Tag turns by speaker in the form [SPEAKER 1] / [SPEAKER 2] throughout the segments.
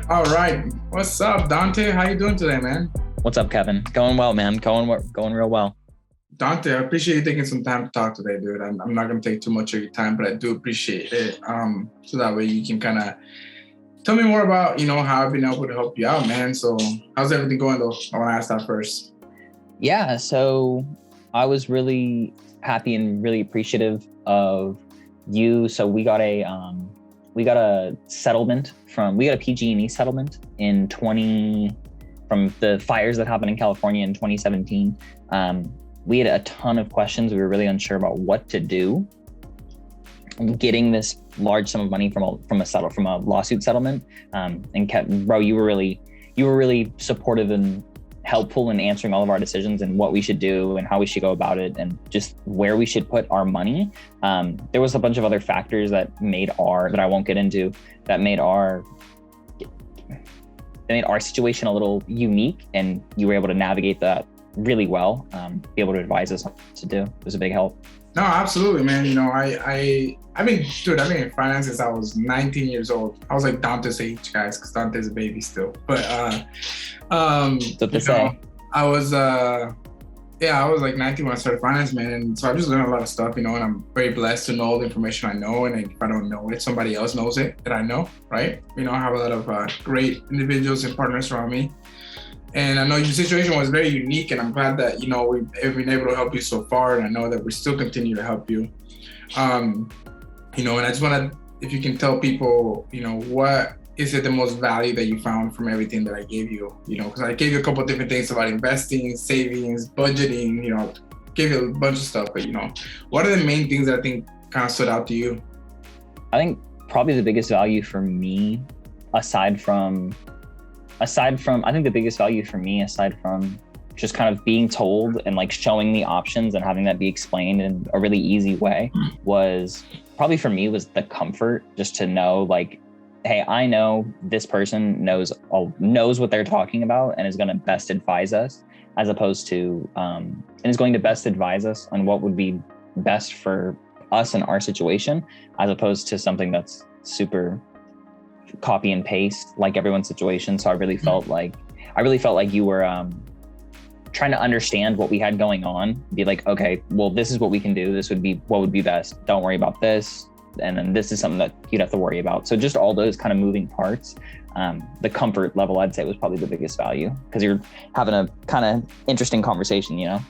[SPEAKER 1] All right. What's up, Dante? How you doing today, man?
[SPEAKER 2] What's up, Kevin? Going well, man. Going real well.
[SPEAKER 1] Dante, I appreciate you taking some time to talk today, dude. I'm not going to take too much of your time, but I do appreciate it. So that way you can kind of tell me more about, how I've been able to help you out, man. So how's everything going, though? I want to ask that first.
[SPEAKER 2] Yeah, so I was really happy and really appreciative of you. So we got a settlement we got a PG&E settlement from the fires that happened in California in 2017. We had a ton of questions. We were really unsure about what to do. Getting this large sum of money from a lawsuit settlement, and bro, you were really supportive and helpful in answering all of our decisions and what we should do and how we should go about it and just where we should put our money. There was a bunch of other factors that I won't get into, that made our situation a little unique, and you were able to navigate that really well, be able to advise us on what to do. It was a big help.
[SPEAKER 1] No, absolutely, man. I've been in finance since I was 19 years old. I was like Dante's age, guys, because Dante's a baby still. But
[SPEAKER 2] what they say.
[SPEAKER 1] I was like 19 when I started finance, man. And so I just learned a lot of stuff, and I'm very blessed to know all the information I know. And if I don't know it, somebody else knows it that I know, right? I have a lot of great individuals and partners around me. And I know your situation was very unique, and I'm glad that, we've been able to help you so far. And I know that we still continue to help you. And I just want to, if you can tell people, what is it the most value that you found from everything that I gave you? Because I gave you a couple of different things about investing, savings, budgeting, gave you a bunch of stuff. But, what are the main things that I think kind of stood out to you?
[SPEAKER 2] I think probably the biggest value for me, aside from just kind of being told and like showing the options and having that be explained in a really easy way, was probably for me was the comfort just to know, like, hey, I know this person knows what they're talking about and is going to best advise us, as opposed to and is going to best advise us on what would be best for us in our situation, as opposed to something that's super copy and paste like everyone's situation. So I really felt like you were trying to understand what we had going on, be like, okay, well, this is what we can do. This would be what would be best. Don't worry about this. And then this is something that you'd have to worry about. So just all those kind of moving parts, the comfort level, I'd say, was probably the biggest value, because you're having a kind of interesting conversation,
[SPEAKER 1] Yeah.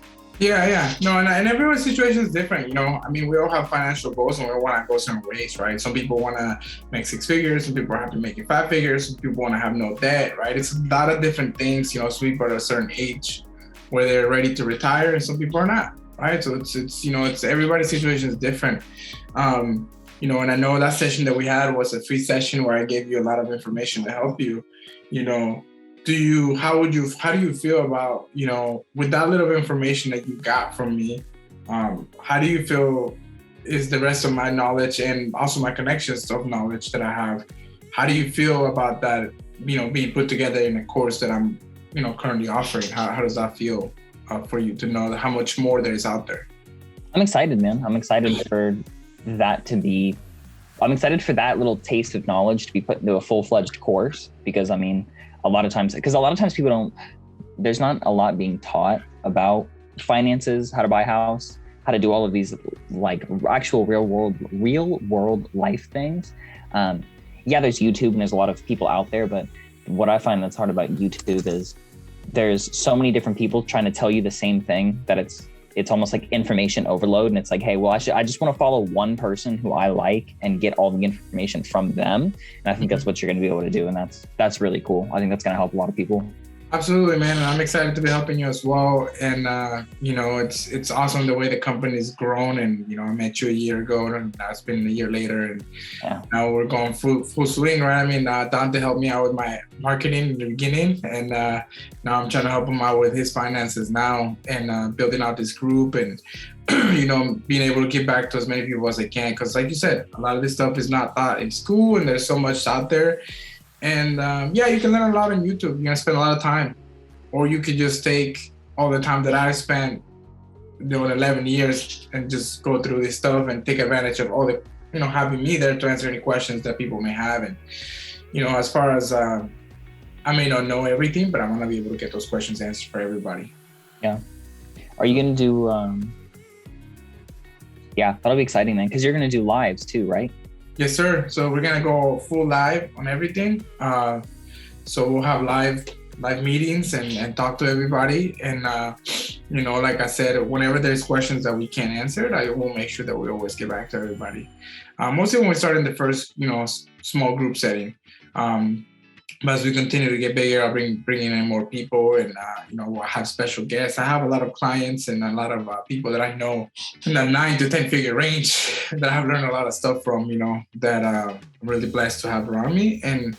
[SPEAKER 1] No, and everyone's situation is different, we all have financial goals and we all want to go certain ways, right? Some people want to make 6 figures, some people are happy making 5 figures, some people want to have no debt, right? It's a lot of different things, some people are at a certain age where they're ready to retire and some people are not, right? So it's everybody's situation is different. And I know that session that we had was a free session where I gave you a lot of information to help you, how do you feel about, with that little information that you got from me, how do you feel is the rest of my knowledge and also my connections of knowledge that I have, how do you feel about that, being put together in a course that I'm, currently offering? How does that feel for you to know how much more there is out there?
[SPEAKER 2] I'm excited, man. I'm excited for that little taste of knowledge to be put into a full-fledged course, because a lot of times people there's not a lot being taught about finances, how to buy a house, how to do all of these like actual real world life things. There's YouTube and there's a lot of people out there, but what I find that's hard about YouTube is there's so many different people trying to tell you the same thing that it's almost like information overload. And it's like, hey, well, I just want to follow one person who I like and get all the information from them. And I think that's what you're going to be able to do. And that's really cool. I think that's going to help a lot of people.
[SPEAKER 1] Absolutely, man. And I'm excited to be helping you as well. And, it's awesome the way the company's grown. And, I met you a year ago and now it's been a year later. And now we're going full swing, right? Dante helped me out with my marketing in the beginning. And now I'm trying to help him out with his finances now and building out this group and, being able to give back to as many people as I can. Because like you said, a lot of this stuff is not taught in school and there's so much out there. And you can learn a lot on YouTube. You're gonna spend a lot of time, or you could just take all the time that I spent doing 11 years and just go through this stuff and take advantage of all the, having me there to answer any questions that people may have. And, as far as I may not know everything, but I want to be able to get those questions answered for everybody.
[SPEAKER 2] Yeah. Are you going to do, yeah, that'll be exciting then, because you're going to do lives too, right?
[SPEAKER 1] Yes, sir. So we're going to go full live on everything. So we'll have live meetings and talk to everybody. And, you know, like I said, whenever there's questions that we can't answer, I will make sure that we always get back to everybody. Mostly when we start in the first, you know, small group setting. But as we continue to get bigger, I'll bringing in more people, and you know, we'll have special guests. I have a lot of clients and a lot of people that I know in the 9 to 10 figure range that I've learned a lot of stuff from. You know, that I'm really blessed to have around me. And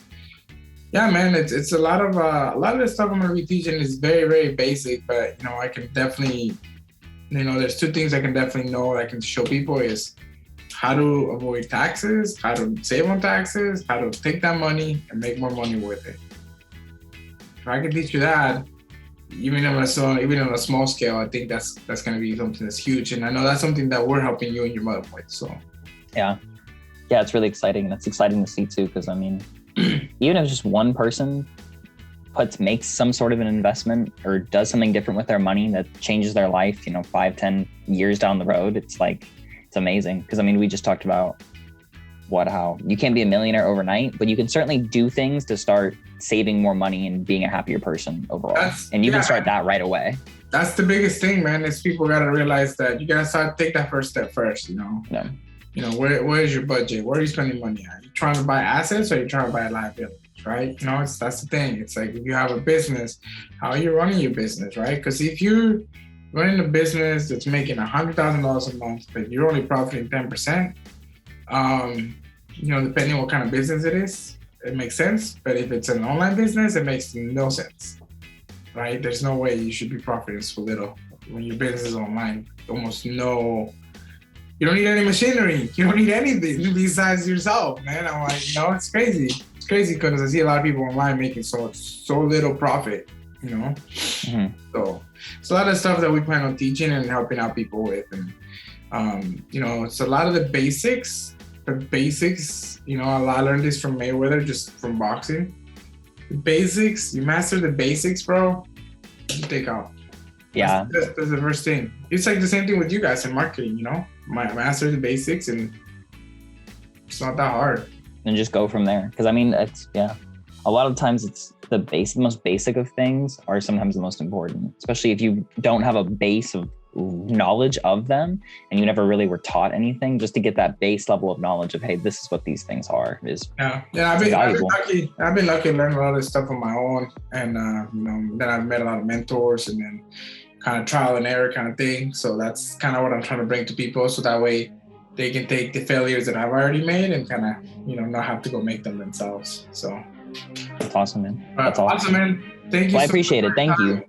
[SPEAKER 1] yeah, man, it's a lot of the stuff I'm gonna be teaching is very, very basic. But you know, I can definitely, you know, there's 2 things I can definitely know that I can show people is how to avoid taxes, how to save on taxes, how to take that money and make more money with it. If I can teach you that, even on a small scale, I think that's going to be something that's huge. And I know that's something that we're helping you and your mother with. So
[SPEAKER 2] yeah, it's really exciting. That's exciting to see too, because I mean, even if just one person makes some sort of an investment or does something different with their money that changes their life, you know, 5-10 years down the road, it's like, it's amazing. Because I mean, we just talked about how you can't be a millionaire overnight, but you can certainly do things to start saving more money and being a happier person overall. And you can start that right away.
[SPEAKER 1] That's the biggest thing, man, is people got to realize that you got to take that first step first, you know?
[SPEAKER 2] Yeah.
[SPEAKER 1] You know, where is your budget? Where are you spending money at? Are you trying to buy assets or are you trying to buy liabilities, right? You know, that's the thing. It's like, if you have a business, how are you running your business, right? Because if you're running a business that's making $100,000 a month, but you're only profiting 10%, you know, depending on what kind of business it is, it makes sense. But if it's an online business, it makes no sense, right? There's no way you should be profiting so little when your business is online. Almost no, you don't need any machinery. You don't need anything besides yourself, man. I'm like, you know, it's crazy. It's crazy because I see a lot of people online making so little profit, you know? Mm-hmm. So it's a lot of stuff that we plan on teaching and helping out people with. And, you know, it's a lot of the basics, you know, I learned this from Mayweather, just from boxing. The basics, you master the basics, bro, you take off.
[SPEAKER 2] Yeah.
[SPEAKER 1] That's the first thing. It's like the same thing with you guys in marketing, you know? Master the basics and it's not that hard.
[SPEAKER 2] And just go from there. Because I mean, it's, yeah. A lot of times it's the most basic of things are sometimes the most important, especially if you don't have a base of knowledge of them and you never really were taught anything. Just to get that base level of knowledge of, hey, this is what these things are is
[SPEAKER 1] I've been lucky to learn a lot of this stuff on my own. And you know, then I've met a lot of mentors and then kind of trial and error kind of thing. So that's kind of what I'm trying to bring to people, so that way they can take the failures that I've already made and kind of, you know, not have to go make them themselves. So
[SPEAKER 2] that's awesome, man.
[SPEAKER 1] That's awesome, man. Thank you.
[SPEAKER 2] Well, I appreciate it. Thank you.